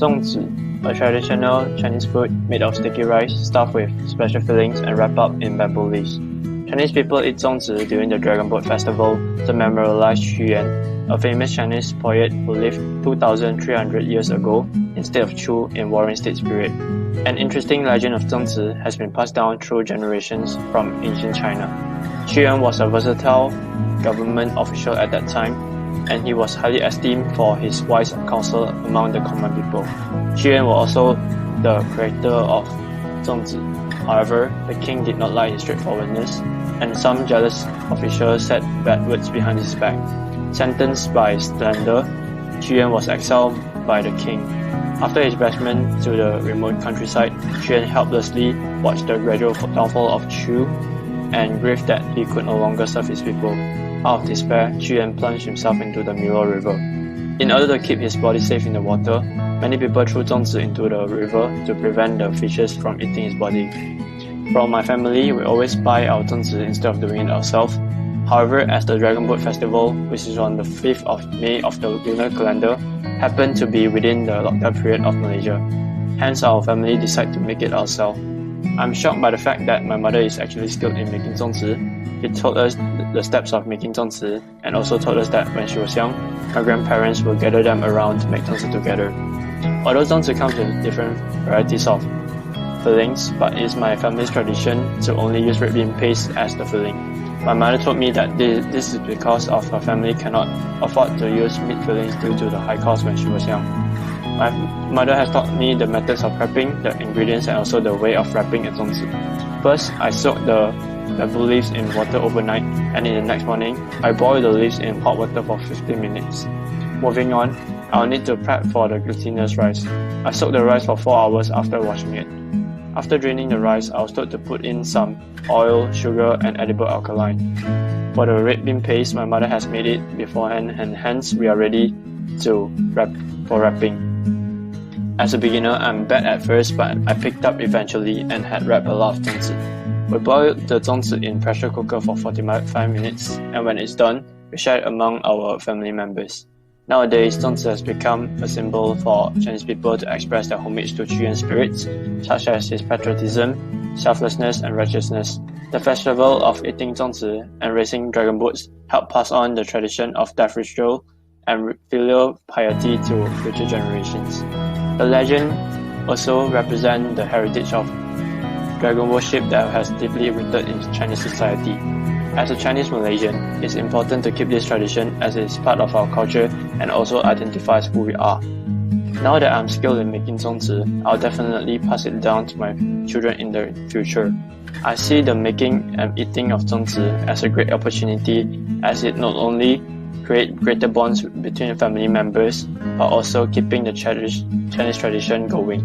Zongzi, a traditional Chinese food made of sticky rice stuffed with special fillings and wrapped up in bamboo leaves. Chinese people eat zongzi during the Dragon Boat Festival to memorialize Qu Yuan, a famous Chinese poet who lived 2,300 years ago instead of Chu in Warring States period. An interesting legend of zongzi has been passed down through generations from ancient China. Qu Yuan was a versatile government official at that time, and he was highly esteemed for his wise counsel among the common people. Qu Yuan was also the creator of zongzi. However, the king did not like his straightforwardness, and some jealous officials said bad words behind his back. Sentenced by slander, Qu Yuan was exiled by the king. After his banishment to the remote countryside, Qu Yuan helplessly watched the gradual downfall of Chu and grieved that he could no longer serve his people. Out of despair, Qu Yuan plunged himself into the Miluo River. In order to keep his body safe in the water, many people threw zongzi into the river to prevent the fishes from eating his body. From my family, we always buy our zongzi instead of doing it ourselves. However, as the Dragon Boat Festival, which is on the 5th of May of the lunar calendar, happened to be within the lockdown period of Malaysia, hence our family decided to make it ourselves. I'm shocked by the fact that my mother is actually skilled in making zongzi. She told us the steps of making zongzi and also told us that when she was young, my grandparents would gather them around to make zongzi together. Although zongzi comes with different varieties of fillings, but it is my family's tradition to only use red bean paste as the filling. My mother told me that this is because of her family cannot afford to use meat fillings due to the high cost when she was young. My mother has taught me the methods of prepping, the ingredients, and also the way of wrapping a zongzi. First, I soak the bamboo leaves in water overnight, and in the next morning, I boil the leaves in hot water for 15 minutes. Moving on, I'll need to prep for the glutinous rice. I soak the rice for 4 hours after washing it. After draining the rice, I was told to put in some oil, sugar, and edible alkaline. For the red bean paste, my mother has made it beforehand, and hence we are ready to wrapping. As a beginner, I'm bad at first, but I picked up eventually and had wrapped a lot of zongzi. We boil the zongzi in pressure cooker for 45 minutes, and when it's done, we share it among our family members. Nowadays, zongzi has become a symbol for Chinese people to express their homage to Qu Yuan's spirits, such as his patriotism, selflessness, and righteousness. The festival of eating zongzi and racing dragon boats help pass on the tradition of death ritual and filial piety to future generations. The legend also represents the heritage of dragon worship that has deeply rooted in Chinese society. As a Chinese Malaysian, it's important to keep this tradition as it is part of our culture and also identifies who we are. Now that I'm skilled in making zongzi, I'll definitely pass it down to my children in the future. I see the making and eating of zongzi as a great opportunity, as it not only creates greater bonds between family members, but also keeping the Chinese tradition going.